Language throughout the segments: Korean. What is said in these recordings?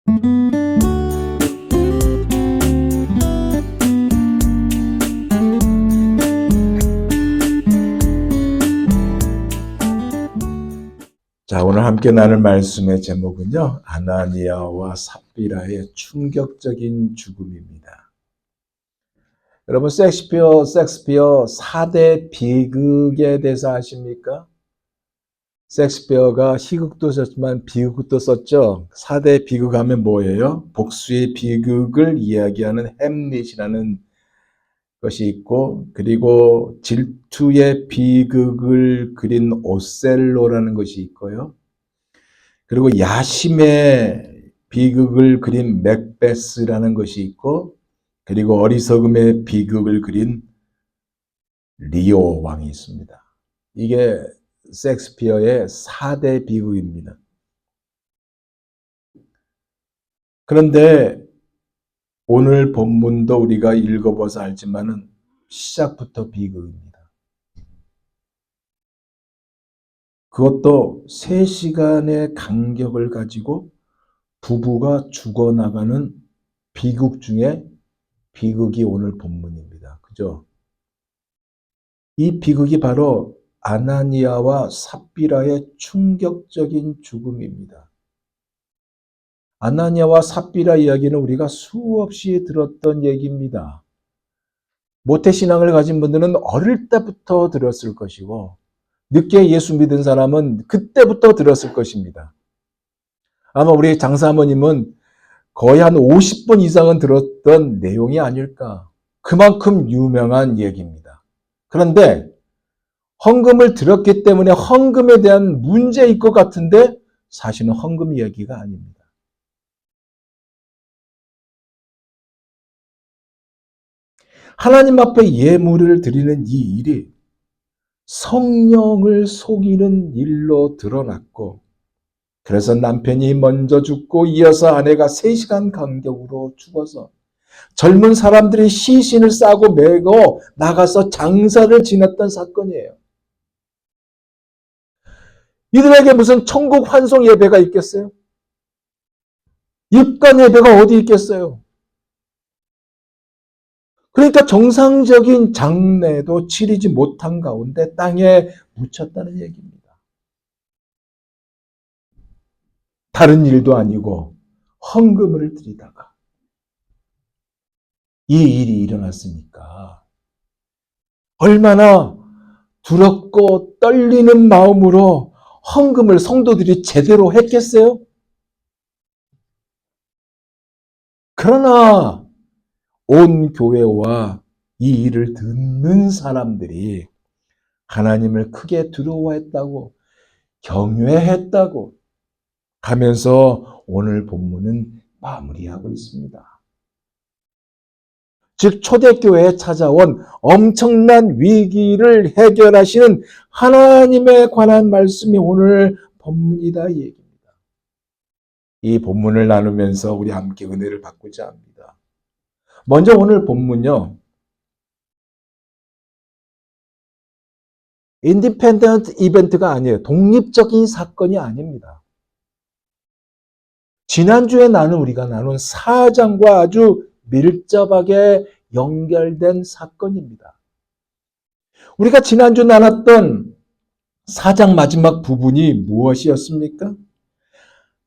자, 오늘 함께 나눌 말씀의 제목은요, 아나니아와 삽비라의 충격적인 죽음입니다. 여러분, 섹스피어 4대 비극에 대해서 아십니까? 섹스피어가 희극도 썼지만 비극도 썼죠. 4대 비극 하면 뭐예요? 복수의 비극을 이야기하는 햄릿이라는 것이 있고, 그리고 질투의 비극을 그린 오셀로라는 것이 있고요. 그리고 야심의 비극을 그린 맥베스라는 것이 있고, 그리고 어리석음의 비극을 그린 리오 왕이 있습니다. 이게 섹스피어의 4대 비극입니다. 그런데 오늘 본문도 우리가 읽어봐서 알지만은 시작부터 비극입니다. 그것도 3시간의 간격을 가지고 부부가 죽어나가는 비극 중에 비극이 오늘 본문입니다. 그죠? 이 비극이 바로 아나니아와 삽비라의 충격적인 죽음입니다. 아나니아와 삽비라 이야기는 우리가 수없이 들었던 얘기입니다. 모태신앙을 가진 분들은 어릴 때부터 들었을 것이고, 늦게 예수 믿은 사람은 그때부터 들었을 것입니다. 아마 우리 장사모님은 거의 한 50번 이상은 들었던 내용이 아닐까. 그만큼 유명한 얘기입니다. 그런데 헌금을 들었기 때문에 헌금에 대한 문제일 것 같은데 사실은 헌금 이야기가 아닙니다. 하나님 앞에 예물을 드리는 이 일이 성령을 속이는 일로 드러났고, 그래서 남편이 먼저 죽고 이어서 아내가 3시간 간격으로 죽어서 젊은 사람들이 시신을 싸고 메고 나가서 장사를 지냈던 사건이에요. 이들에게 무슨 천국 환송 예배가 있겠어요? 입관 예배가 어디 있겠어요? 그러니까 정상적인 장례도 치르지 못한 가운데 땅에 묻혔다는 얘기입니다. 다른 일도 아니고 헌금을 드리다가 이 일이 일어났으니까 얼마나 두렵고 떨리는 마음으로 헌금을 성도들이 제대로 했겠어요? 그러나 온 교회와 이 일을 듣는 사람들이 하나님을 크게 두려워했다고, 경외했다고 하면서 오늘 본문은 마무리하고 있습니다. 즉 초대교회에 찾아온 엄청난 위기를 해결하시는 하나님에 관한 말씀이 오늘 본문이다 이 얘기입니다. 이 본문을 나누면서 우리 함께 은혜를 받고자 합니다. 먼저 오늘 본문요, 인디펜던트 이벤트가 아니에요. 독립적인 사건이 아닙니다. 지난주에 우리가 나눈 4장과 아주 밀접하게 연결된 사건입니다. 우리가 지난주 나눴던 4장 마지막 부분이 무엇이었습니까?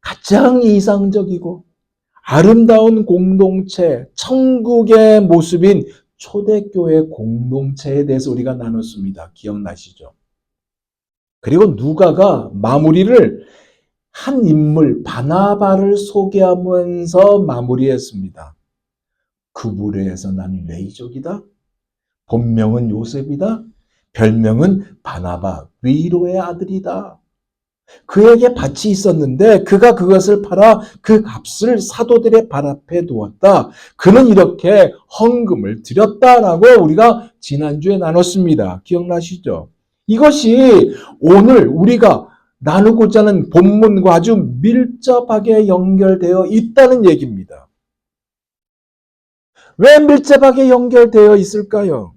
가장 이상적이고 아름다운 공동체, 천국의 모습인 초대교회 공동체에 대해서 우리가 나눴습니다. 기억나시죠? 그리고 누가가 마무리를 한 인물 바나바를 소개하면서 마무리했습니다. 그 무리에서 난 레이족이다. 본명은 요셉이다. 별명은 바나바, 위로의 아들이다. 그에게 밭이 있었는데 그가 그것을 팔아 그 값을 사도들의 발 앞에 두었다. 그는 이렇게 헌금을 드렸다라고 우리가 지난주에 나눴습니다. 기억나시죠? 이것이 오늘 우리가 나누고자 하는 본문과 아주 밀접하게 연결되어 있다는 얘기입니다. 왜 밀접하게 연결되어 있을까요?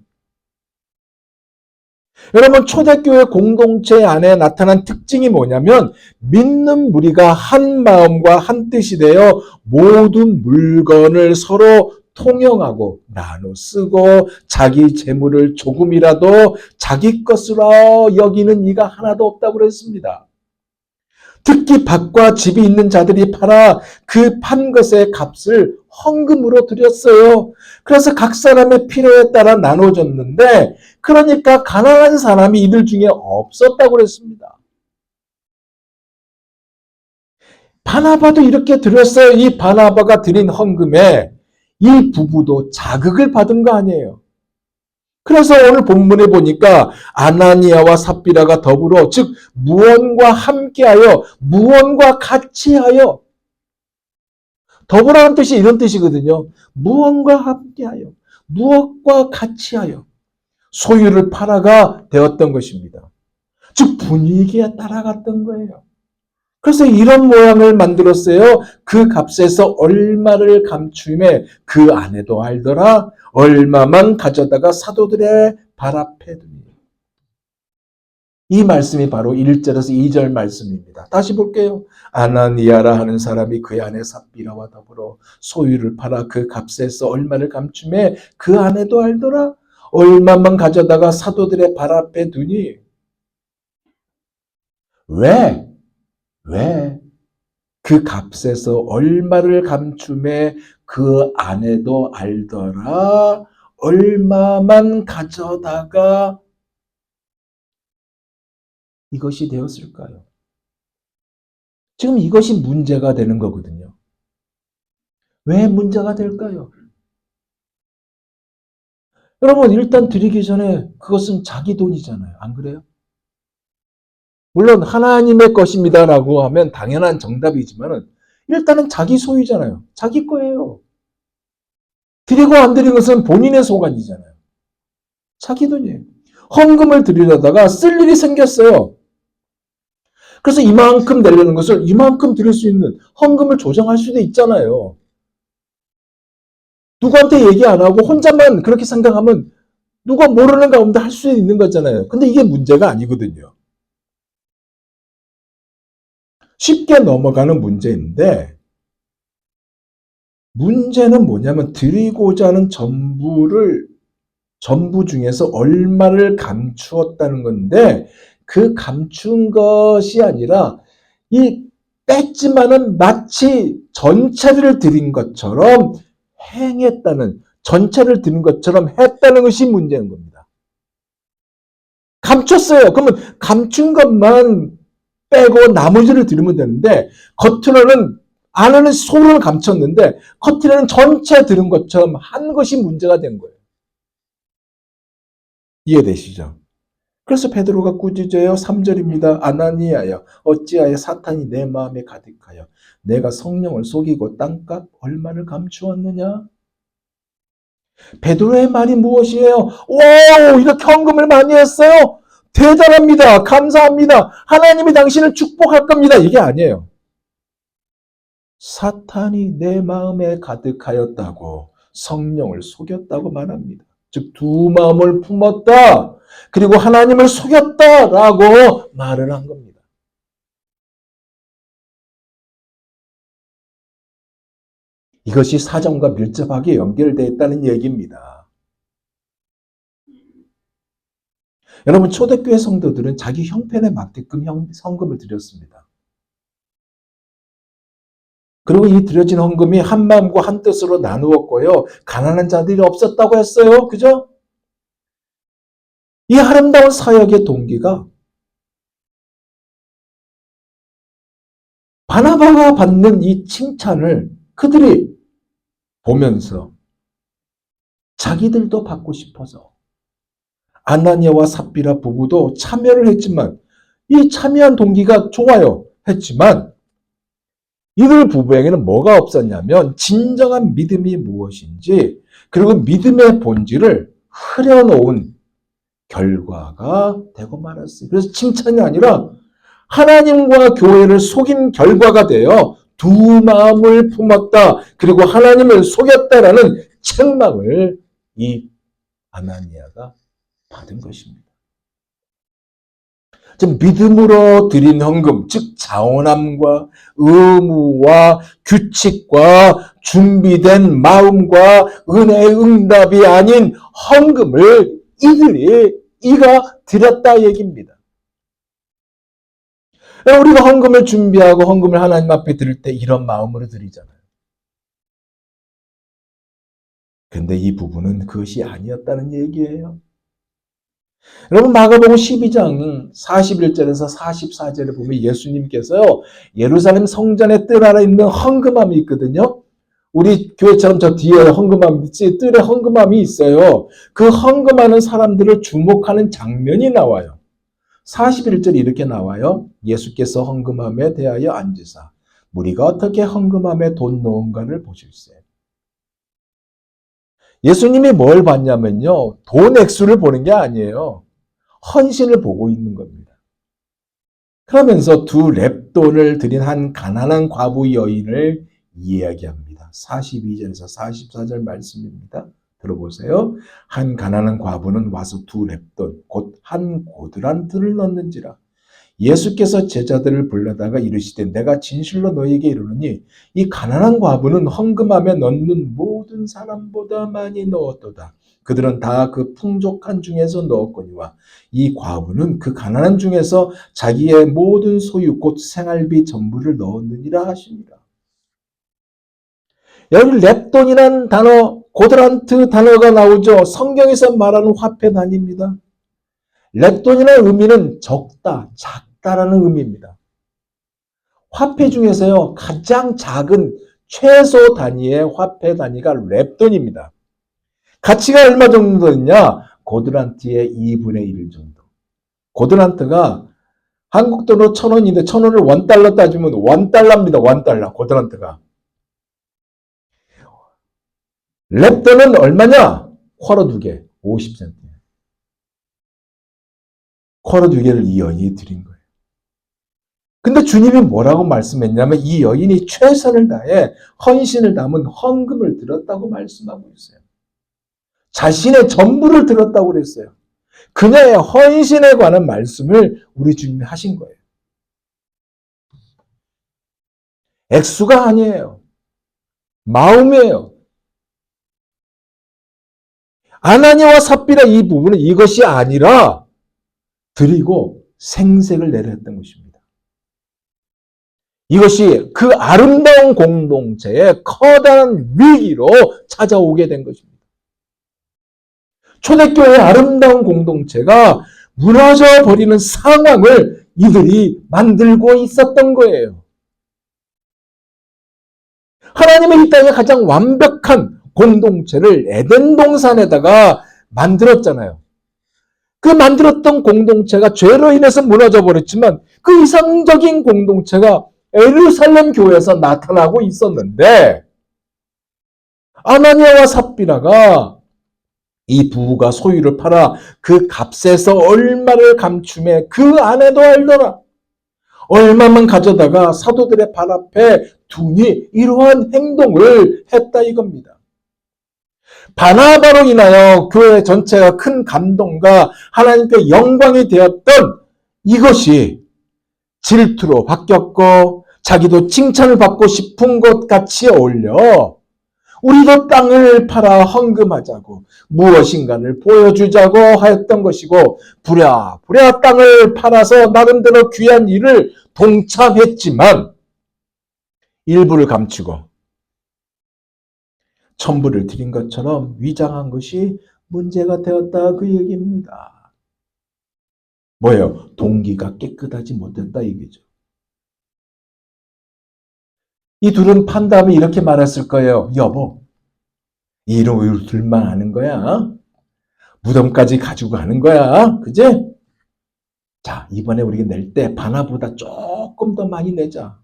여러분, 초대교회 공동체 안에 나타난 특징이 뭐냐면 믿는 무리가 한 마음과 한 뜻이 되어 모든 물건을 서로 통용하고 나눠 쓰고 자기 재물을 조금이라도 자기 것으로 여기는 이가 하나도 없다고 그랬습니다. 특히 밭과 집이 있는 자들이 팔아 그 판 것의 값을 헌금으로 드렸어요. 그래서 각 사람의 필요에 따라 나눠줬는데, 그러니까 가난한 사람이 이들 중에 없었다고 그랬습니다. 바나바도 이렇게 드렸어요. 이 바나바가 드린 헌금에 이 부부도 자극을 받은 거 아니에요. 그래서 오늘 본문에 보니까 아나니아와 삽비라가 더불어, 즉 무언과 함께하여, 무언과 같이하여, 더불어라는 뜻이 이런 뜻이거든요. 무언과 함께하여, 무엇과 같이하여 소유를 팔아가 되었던 것입니다. 즉 분위기에 따라갔던 거예요. 그래서 이런 모양을 만들었어요. 그 값에서 얼마를 감추매 그 아내도 알더라. 얼마만 가져다가 사도들의 발 앞에 두니. 이 말씀이 바로 1절에서 2절 말씀입니다. 다시 볼게요. 아나니아라 하는 사람이 그의 아내 삽비라와 더불어 소유를 팔아 그 값에서 얼마를 감추매 그 아내도 알더라. 얼마만 가져다가 사도들의 발 앞에 두니. 왜? 그 값에서 얼마를 감춤에 그 아내도 알더라. 얼마만 가져다가 이것이 되었을까요? 지금 이것이 문제가 되는 거거든요. 왜 문제가 될까요? 여러분, 일단 드리기 전에 그것은 자기 돈이잖아요. 안 그래요? 물론 하나님의 것입니다라고 하면 당연한 정답이지만 일단은 자기 소유잖아요. 자기 거예요. 드리고 안 드린 것은 본인의 소관이잖아요. 자기 돈이에요. 헌금을 드리려다가 쓸 일이 생겼어요. 그래서 이만큼 내려는 것을 이만큼 드릴 수 있는 헌금을 조정할 수도 있잖아요. 누구한테 얘기 안 하고 혼자만 그렇게 생각하면 누가 모르는 가운데 할 수 있는 거잖아요. 근데 이게 문제가 아니거든요. 쉽게 넘어가는 문제인데, 문제는 뭐냐면 드리고자 하는 전부 중에서 얼마를 감추었다는 건데, 그 감춘 것이 아니라 이 뺐지만은 마치 전체를 드린 것처럼 행했다는, 전체를 드린 것처럼 했다는 것이 문제인 겁니다. 감췄어요. 그러면 감춘 것만 빼고 나머지를 드리면 되는데, 겉으로는, 안에는 속으로는 감췄는데 겉으로는 전체 들은 것처럼 한 것이 문제가 된 거예요. 이해되시죠? 그래서 베드로가 꾸짖어요. 3절입니다. 아나니아여, 어찌하여 사탄이 내 마음에 가득하여 내가 성령을 속이고 땅값 얼마를 감추었느냐? 베드로의 말이 무엇이에요? 오, 이렇게 헌금을 많이 했어요? 대단합니다. 감사합니다. 하나님이 당신을 축복할 겁니다. 이게 아니에요. 사탄이 내 마음에 가득하였다고 성령을 속였다고 말합니다. 즉 두 마음을 품었다. 그리고 하나님을 속였다라고 말을 한 겁니다. 이것이 사정과 밀접하게 연결되어 있다는 얘기입니다. 여러분, 초대교회 성도들은 자기 형편에 맞게끔 헌금을 드렸습니다. 그리고 이 드려진 헌금이 한 마음과 한 뜻으로 나누었고요. 가난한 자들이 없었다고 했어요. 그죠? 이 아름다운 사역의 동기가 바나바가 받는 이 칭찬을 그들이 보면서 자기들도 받고 싶어서 아나니아와 삽비라 부부도 참여를 했지만, 이 참여한 동기가 좋아요 했지만 이들 부부에게는 뭐가 없었냐면 진정한 믿음이 무엇인지, 그리고 믿음의 본질을 흐려놓은 결과가 되고 말았어요. 그래서 칭찬이 아니라 하나님과 교회를 속인 결과가 되어 두 마음을 품었다. 그리고 하나님을 속였다라는 책망을 이 아나니아가 받은 것입니다. 즉 믿음으로 드린 헌금, 즉 자원함과 의무와 규칙과 준비된 마음과 은혜의 응답이 아닌 헌금을 이가 드렸다 얘기입니다. 우리가 헌금을 준비하고 헌금을 하나님 앞에 드릴 때 이런 마음으로 드리잖아요. 근데 이 부분은 그것이 아니었다는 얘기예요. 여러분 마가복음 12장 41절에서 44절에 보면 예수님께서요 예루살렘 성전의 뜰 아래 있는 헌금함이 있거든요. 우리 교회처럼 저 뒤에 헌금함 있지 뜰에 헌금함이 있어요. 그 헌금하는 사람들을 주목하는 장면이 나와요. 41절이 이렇게 나와요. 예수께서 헌금함에 대하여 앉으사 무리가 어떻게 헌금함에 돈 넣은가를 보실세. 예수님이 뭘 봤냐면요. 돈 액수를 보는 게 아니에요. 헌신을 보고 있는 겁니다. 그러면서 두 렙돈을 드린 한 가난한 과부 여인을 이야기합니다. 42절에서 44절 말씀입니다. 들어보세요. 한 가난한 과부는 와서 두 렙돈 곧 한 고드란트를 넣는지라. 예수께서 제자들을 불러다가 이르시되 내가 진실로 너희에게 이르노니 이 가난한 과부는 헌금함에 넣는 모든 사람보다 많이 넣었도다. 그들은 다 그 풍족한 중에서 넣었거니와 이 과부는 그 가난한 중에서 자기의 모든 소유 곧 생활비 전부를 넣었느니라 하십니다. 여기 렙돈이라는 단어, 고드란트 단어가 나오죠. 성경에서 말하는 화폐 단위입니다. 렙돈이라는 의미는 적다, 작다라는 의미입니다. 화폐 중에서요 가장 작은 최소 단위의 화폐 단위가 렙돈입니다. 가치가 얼마 정도 있냐? 고드란트의 2분의 1 정도. 고드란트가 한국 돈으로 1,000원인데 1,000원을 원달러 따지면 원달러입니다. 원달러 고드란트가. 렙돈은 얼마냐? 쿼러 2개 50센트. 쿼러 2개를 이 여인이 드린 거예요. 근데 주님이 뭐라고 말씀했냐면 이 여인이 최선을 다해 헌신을 담은 헌금을 들었다고 말씀하고 있어요. 자신의 전부를 들었다고 그랬어요. 그녀의 헌신에 관한 말씀을 우리 주님이 하신 거예요. 액수가 아니에요. 마음이에요. 아나니아와 삽비라 이 부분은 이것이 아니라 드리고 생색을 내렸던 것입니다. 이것이 그 아름다운 공동체의 커다란 위기로 찾아오게 된 것입니다. 초대교회의 아름다운 공동체가 무너져 버리는 상황을 이들이 만들고 있었던 거예요. 하나님의 이 땅에 가장 완벽한 공동체를 에덴 동산에다가 만들었잖아요. 그 만들었던 공동체가 죄로 인해서 무너져 버렸지만 그 이상적인 공동체가 예루살렘 교회에서 나타나고 있었는데 아나니아와 삽비라가 이 부부가 소유를 팔아 그 값에서 얼마를 감춤해 그 아내도 알더라. 얼마만 가져다가 사도들의 발 앞에 두니 이러한 행동을 했다 이겁니다. 바나바로 인하여 교회 전체가 큰 감동과 하나님께 영광이 되었던 이것이 질투로 바뀌었고 자기도 칭찬을 받고 싶은 것 같이 어울려 우리도 땅을 팔아 헌금하자고 무엇인가를 보여주자고 하였던 것이고 부랴부랴 땅을 팔아서 나름대로 귀한 일을 동참했지만 일부를 감추고 천부를 드린 것처럼 위장한 것이 문제가 되었다 그 얘기입니다. 뭐예요? 동기가 깨끗하지 못했다 얘기죠. 이 둘은 판 다음에 이렇게 말했을 거예요. 여보, 이런 우리들만 아는 거야. 무덤까지 가지고 가는 거야. 그제? 자, 이번에 우리가 낼 때 바나보다 조금 더 많이 내자.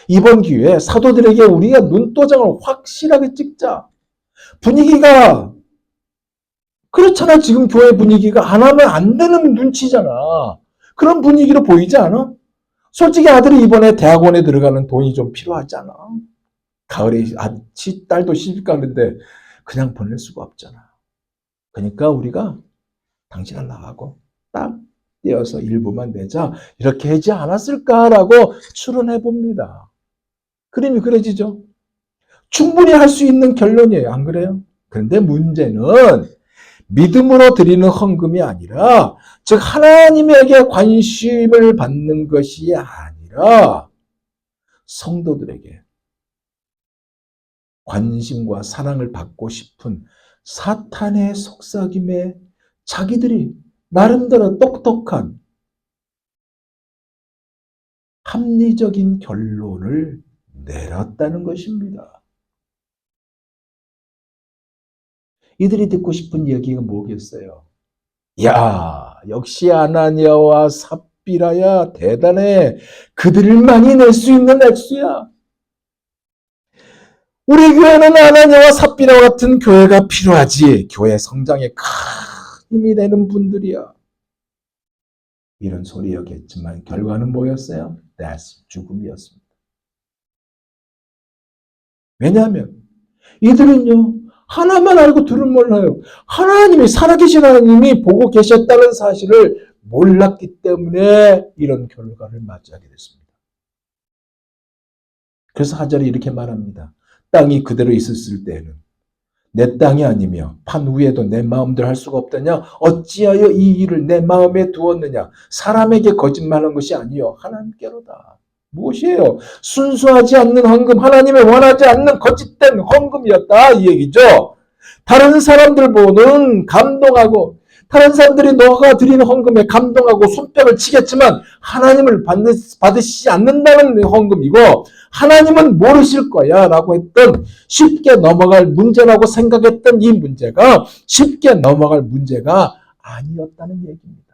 이번 기회에 사도들에게 우리가 눈도장을 확실하게 찍자. 분위기가 그렇잖아. 지금 교회 분위기가 안 하면 안 되는 눈치잖아. 그런 분위기로 보이지 않아? 솔직히 아들이 이번에 대학원에 들어가는 돈이 좀 필요하잖아. 가을에 딸도 시집 가는데 그냥 보낼 수가 없잖아. 그러니까 우리가 당신을 나가고 딱 떼어서 일부만 내자 이렇게 하지 않았을까라고 추론해 봅니다. 그림이 그려지죠. 충분히 할 수 있는 결론이에요. 안 그래요? 그런데 문제는 믿음으로 드리는 헌금이 아니라 즉 하나님에게 관심을 받는 것이 아니라 성도들에게 관심과 사랑을 받고 싶은 사탄의 속삭임에 자기들이 나름대로 똑똑한 합리적인 결론을 내렸다는 것입니다. 이들이 듣고 싶은 얘기가 뭐겠어요? 야, 역시 아나니아와 삽비라야 대단해. 그들만이 낼 수 있는 액수야. 우리 교회는 아나니아와 삽비라 같은 교회가 필요하지. 교회 성장에 큰 힘이 되는 분들이야. 이런 소리였겠지만 결과는 뭐였어요? 죽음이었습니다. 왜냐하면 이들은요. 하나만 알고 둘은 몰라요. 하나님이 살아계신 하나님이 보고 계셨다는 사실을 몰랐기 때문에 이런 결과를 맞이하게 됐습니다. 그래서 하절이 이렇게 말합니다. 땅이 그대로 있었을 때에는 내 땅이 아니며 판 위에도 내 마음대로 할 수가 없더냐? 어찌하여 이 일을 내 마음에 두었느냐? 사람에게 거짓말한 것이 아니요 하나님께로다. 무엇이에요? 순수하지 않는 헌금, 하나님의 원하지 않는 거짓된 헌금이었다 이 얘기죠. 다른 사람들 보는 감동하고 다른 사람들이 너가 드리는 헌금에 감동하고 손뼉을 치겠지만 하나님을 받으시지 않는다는 헌금이고 하나님은 모르실 거야 라고 했던 쉽게 넘어갈 문제라고 생각했던 이 문제가 쉽게 넘어갈 문제가 아니었다는 얘기입니다.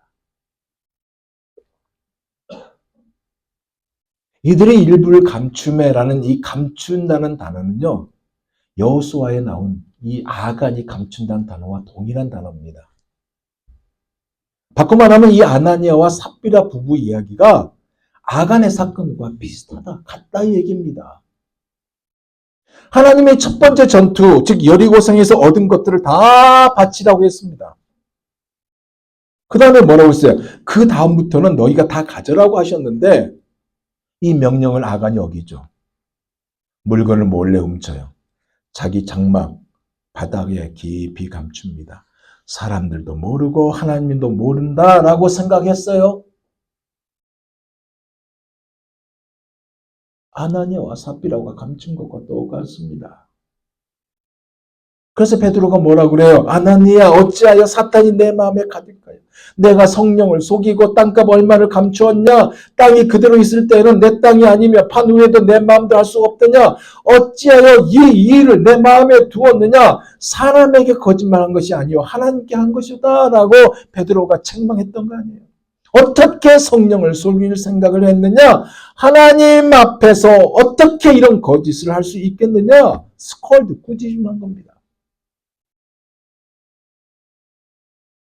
이들의 일부를 감추매라는 이 감춘다는 단어는요. 여호수아에 나온 이 아간이 감춘다는 단어와 동일한 단어입니다. 바꿔 말하면 이 아나니아와 삽비라 부부 이야기가 아간의 사건과 비슷하다, 같다 이 얘기입니다. 하나님의 첫 번째 전투, 즉 여리고성에서 얻은 것들을 다 바치라고 했습니다. 그 다음에 뭐라고 했어요? 그 다음부터는 너희가 다 가져라고 하셨는데 이 명령을 아간이 어기죠. 물건을 몰래 훔쳐요. 자기 장막 바닥에 깊이 감춥니다. 사람들도 모르고 하나님도 모른다라고 생각했어요. 아나니아와 삽비라가 감춘 것과 똑같습니다. 그래서 베드로가 뭐라고 그래요? 아나니아 어찌하여 사탄이 내 마음에 가득하여 내가 성령을 속이고 땅값 얼마를 감추었냐? 땅이 그대로 있을 때에는 내 땅이 아니며 판 위에도 내 마음대로 할 수가 없더냐? 어찌하여 이 일을 내 마음에 두었느냐? 사람에게 거짓말한 것이 아니요 하나님께 한 것이다 라고 베드로가 책망했던 거 아니에요. 어떻게 성령을 속일 생각을 했느냐? 하나님 앞에서 어떻게 이런 거짓을 할 수 있겠느냐? 스콜드 꾸짖음한 겁니다.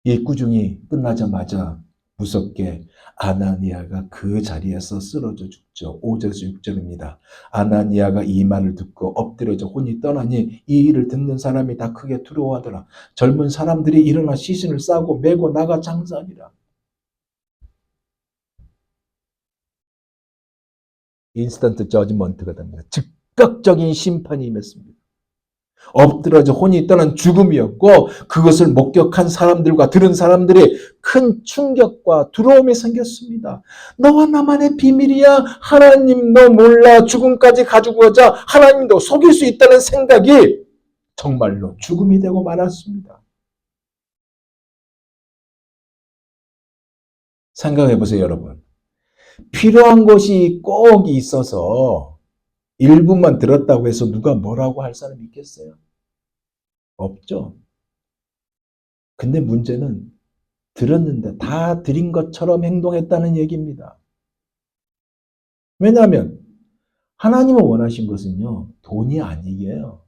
이 꾸중이 끝나자마자 무섭게 아나니아가 그 자리에서 쓰러져 죽죠. 5절에서 6절입니다. 아나니아가 이 말을 듣고 엎드려져 혼이 떠나니 이 일을 듣는 사람이 다 크게 두려워하더라. 젊은 사람들이 일어나 시신을 싸고 메고 나가 장사하니라. 인스턴트 저지먼트가 됩니다. 즉각적인 심판이 임했습니다. 엎드려져 혼이 떠난 죽음이었고 그것을 목격한 사람들과 들은 사람들이 큰 충격과 두려움이 생겼습니다. 너와 나만의 비밀이야. 하나님 너 몰라. 죽음까지 가지고 가자. 하나님도 속일 수 있다는 생각이 정말로 죽음이 되고 말았습니다. 생각해 보세요, 여러분. 필요한 것이 꼭 있어서 일부만 들었다고 해서 누가 뭐라고 할 사람이 있겠어요? 없죠. 근데 문제는 들었는데 다 드린 것처럼 행동했다는 얘기입니다. 왜냐하면 하나님은 원하신 것은요. 돈이 아니에요.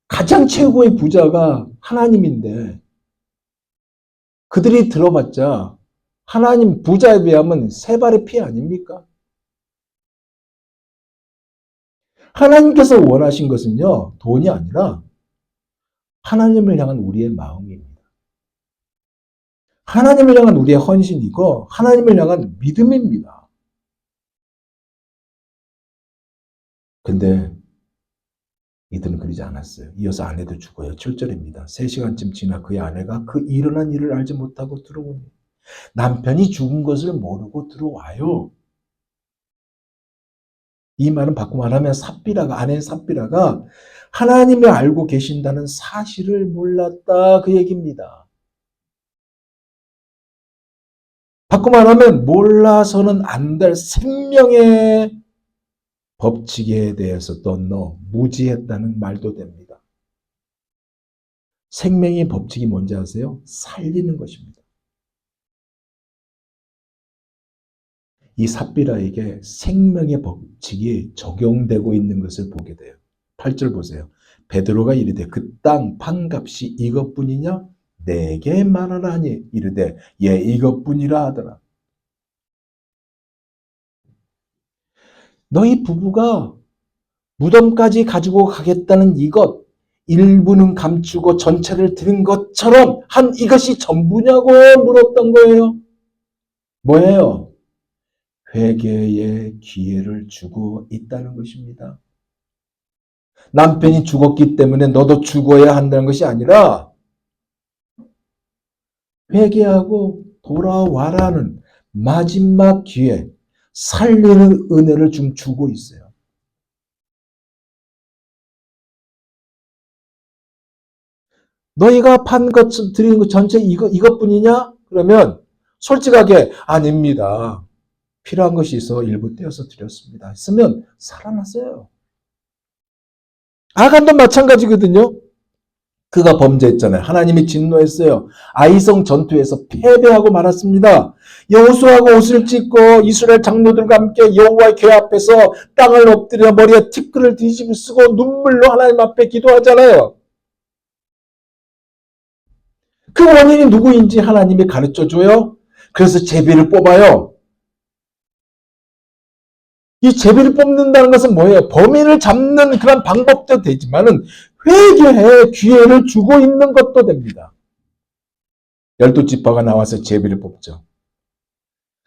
가장 최고의 부자가 하나님인데 그들이 들어봤자 하나님 부자에 비하면 세 발의 피 아닙니까? 하나님께서 원하신 것은요. 돈이 아니라 하나님을 향한 우리의 마음입니다. 하나님을 향한 우리의 헌신이고 하나님을 향한 믿음입니다. 근데 이들은 그러지 않았어요. 이어서 아내도 죽어요. 7절입니다. 3시간쯤 지나 그의 아내가 그 일어난 일을 알지 못하고 들어오니 남편이 죽은 것을 모르고 들어와요. 이 말은 바꿔 말하면 아내 삽비라가 하나님을 알고 계신다는 사실을 몰랐다 그 얘기입니다. 바꿔 말하면 몰라서는 안 될 생명의 법칙에 대해서 또 무지했다는 말도 됩니다. 생명의 법칙이 뭔지 아세요? 살리는 것입니다. 이 삽비라에게 생명의 법칙이 적용되고 있는 것을 보게 돼요. 8절 보세요. 베드로가 이르되 그 땅 판값이 이것뿐이냐? 내게 말하라니 이르되 예 이것뿐이라 하더라. 너희 부부가 무덤까지 가지고 가겠다는 이것 일부는 감추고 전체를 드린 것처럼 한 이것이 전부냐고 물었던 거예요. 뭐예요? 회개의 기회를 주고 있다는 것입니다. 남편이 죽었기 때문에 너도 죽어야 한다는 것이 아니라 회개하고 돌아와라는 마지막 기회, 살리는 은혜를 좀 주고 있어요. 너희가 판 것, 드리는 것 전체 이것뿐이냐? 그러면 솔직하게 아닙니다. 필요한 것이 있어 일부 떼어서 드렸습니다. 했으면 살아났어요. 아간도 마찬가지거든요. 그가 범죄했잖아요. 하나님이 진노했어요. 아이성 전투에서 패배하고 말았습니다. 여호수아가 옷을 찢고 이스라엘 장로들과 함께 여호와의 궤 앞에서 땅을 엎드려 머리에 티끌을 뒤집어 쓰고 눈물로 하나님 앞에 기도하잖아요. 그 원인이 누구인지 하나님이 가르쳐줘요. 그래서 제비를 뽑아요. 이 제비를 뽑는다는 것은 뭐예요? 범인을 잡는 그런 방법도 되지만은 회개의 기회를 주고 있는 것도 됩니다. 12지파가 나와서 제비를 뽑죠.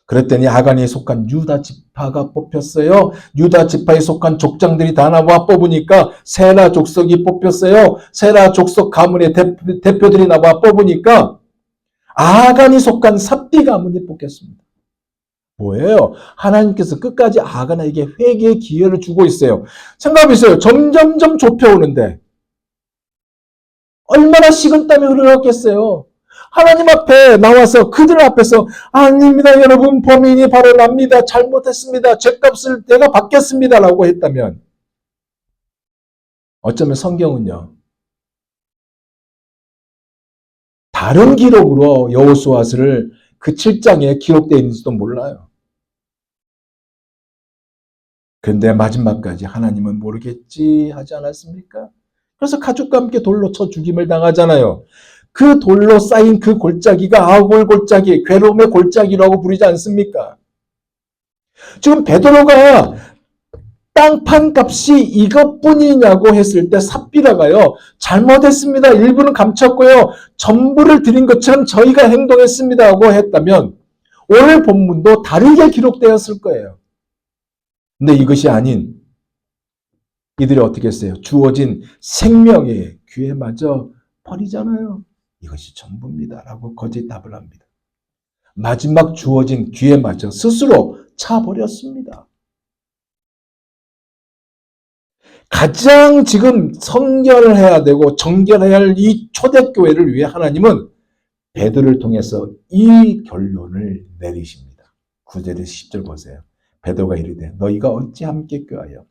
그랬더니 아간에 속한 유다 지파가 뽑혔어요. 유다 지파에 속한 족장들이 다 나와 뽑으니까 세라 족속이 뽑혔어요. 세라 족속 가문의 대표들이 나와 뽑으니까 아간이 속한 삽비 가문이 뽑혔습니다. 뭐예요? 하나님께서 끝까지 아간에게 회개의 기회를 주고 있어요. 생각해보세요. 점점점 좁혀오는데 얼마나 식은땀이 흘러갔겠어요. 하나님 앞에 나와서 그들 앞에서 아닙니다 여러분 범인이 바로 납니다. 잘못했습니다. 죄값을 내가 받겠습니다 라고 했다면 어쩌면 성경은요. 다른 기록으로 여호수아서를 그 7장에 기록되어 있는지도 몰라요. 그런데 마지막까지 하나님은 모르겠지 하지 않았습니까? 그래서 가족과 함께 돌로 쳐 죽임을 당하잖아요. 그 돌로 쌓인 그 골짜기가 아골 골짜기, 괴로움의 골짜기라고 부르지 않습니까? 지금 베드로가 땅판 값이 이것뿐이냐고 했을 때 삽비라가요. 잘못했습니다. 일부는 감췄고요. 전부를 드린 것처럼 저희가 행동했습니다라고 했다면 오늘 본문도 다르게 기록되었을 거예요. 근데 이것이 아닌 이들이 어떻게 했어요? 주어진 생명의 기회마저 버리잖아요. 이것이 전부입니다. 라고 거짓 답을 합니다. 마지막 주어진 기회마저 스스로 차버렸습니다. 가장 지금 성결해야 되고 정결해야 할 이 초대교회를 위해 하나님은 베드로를 통해서 이 결론을 내리십니다. 9절에서 10절 보세요. 베드로가 이르되 너희가 어찌 함께 꾀하여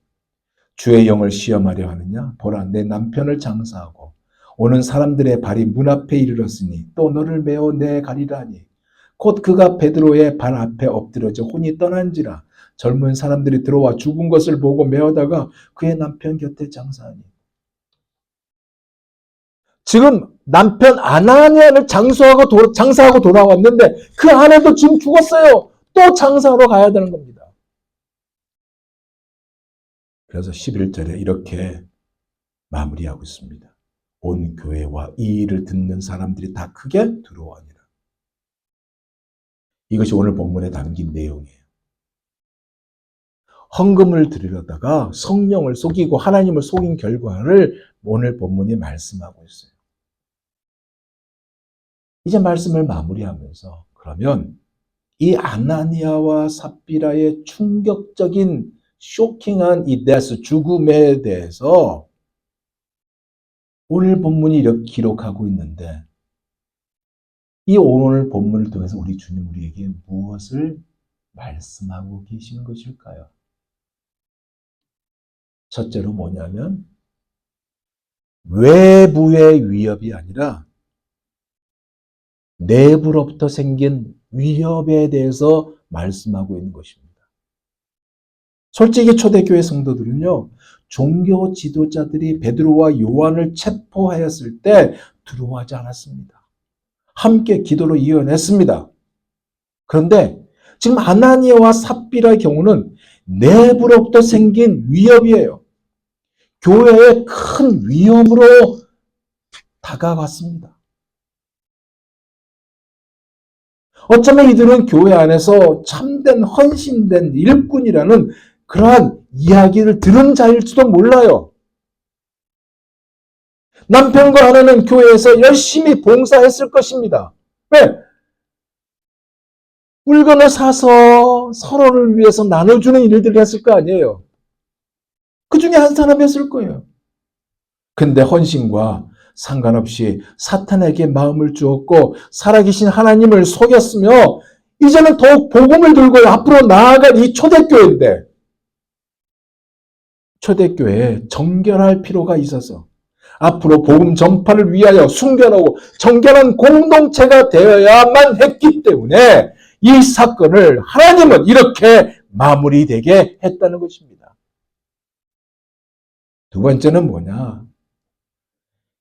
주의 영을 시험하려 하느냐? 보라 내 남편을 장사하고 오는 사람들의 발이 문 앞에 이르렀으니 또 너를 메어 내가리라 하니 곧 그가 베드로의 발 앞에 엎드려져 혼이 떠난지라 젊은 사람들이 들어와 죽은 것을 보고 메어다가 그의 남편 곁에 장사하니 지금 남편 아나니아를 장사하고 돌아왔는데 그 아내도 지금 죽었어요. 또 장사하러 가야 되는 겁니다. 그래서 11절에 이렇게 마무리하고 있습니다. 온 교회와 이 일을 듣는 사람들이 다 크게 두려워하니라. 이것이 오늘 본문에 담긴 내용이에요. 헌금을 드리려다가 성령을 속이고 하나님을 속인 결과를 오늘 본문이 말씀하고 있어요. 이제 말씀을 마무리하면서 그러면 이 아나니아와 삽비라의 충격적인 쇼킹한 이 데스, 죽음에 대해서 오늘 본문이 이렇게 기록하고 있는데 이 오늘 본문을 통해서 우리 주님 우리에게 무엇을 말씀하고 계시는 것일까요? 첫째로 뭐냐면 외부의 위협이 아니라 내부로부터 생긴 위협에 대해서 말씀하고 있는 것입니다. 솔직히 초대교회 성도들은요, 종교 지도자들이 베드로와 요한을 체포하였을 때 두려워하지 않았습니다. 함께 기도로 이어냈습니다. 그런데 지금 아나니아와 삽비라의 경우는 내부로부터 생긴 위협이에요. 교회의 큰 위험으로 다가갔습니다. 어쩌면 이들은 교회 안에서 참된 헌신된 일꾼이라는 그러한 이야기를 들은 자일지도 몰라요. 남편과 아내는 교회에서 열심히 봉사했을 것입니다. 왜? 물건을 사서 서로를 위해서 나눠주는 일들을 했을 거 아니에요. 그 중에 한 사람이었을 거예요. 근데 헌신과 상관없이 사탄에게 마음을 주었고 살아계신 하나님을 속였으며 이제는 더욱 복음을 들고 앞으로 나아갈 이 초대교회인데 초대교회에 정결할 필요가 있어서 앞으로 복음 전파를 위하여 순결하고 정결한 공동체가 되어야만 했기 때문에 이 사건을 하나님은 이렇게 마무리되게 했다는 것입니다. 두 번째는 뭐냐?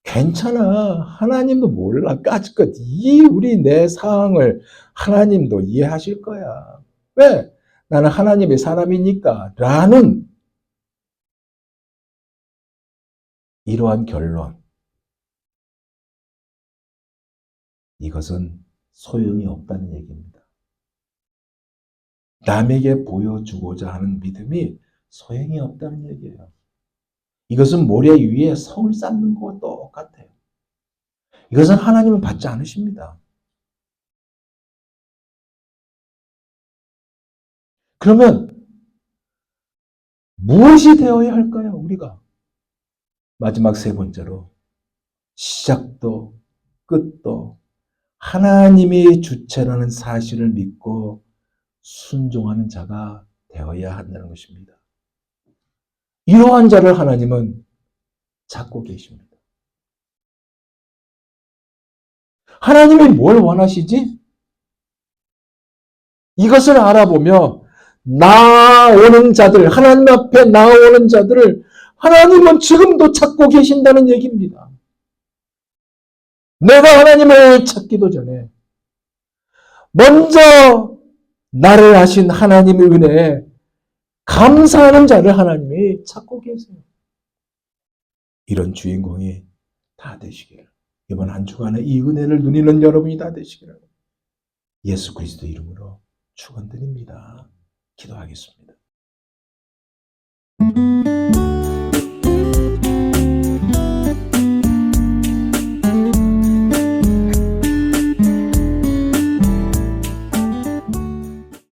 괜찮아. 하나님도 몰라. 까짓것 이 우리 내 상황을 하나님도 이해하실 거야. 왜? 나는 하나님의 사람이니까 라는 이러한 결론. 이것은 소용이 없다는 얘기입니다. 남에게 보여주고자 하는 믿음이 소용이 없다는 얘기예요. 이것은 모래 위에 성을 쌓는 것과 똑같아요. 이것은 하나님은 받지 않으십니다. 그러면 무엇이 되어야 할까요? 우리가 마지막 세 번째로 시작도 끝도 하나님이 주체라는 사실을 믿고 순종하는 자가 되어야 한다는 것입니다. 이러한 자를 하나님은 찾고 계십니다. 하나님이 뭘 원하시지? 이것을 알아보며 나오는 자들, 하나님 앞에 나오는 자들을 하나님은 지금도 찾고 계신다는 얘기입니다. 내가 하나님을 찾기도 전에 먼저 나를 하신 하나님의 은혜에 감사하는 자를 하나님이 찾고 계세요. 이런 주인공이 다 되시기를. 이번 한 주간에 이 은혜를 누리는 여러분이 다 되시기를. 예수 그리스도 이름으로 축원드립니다. 기도하겠습니다.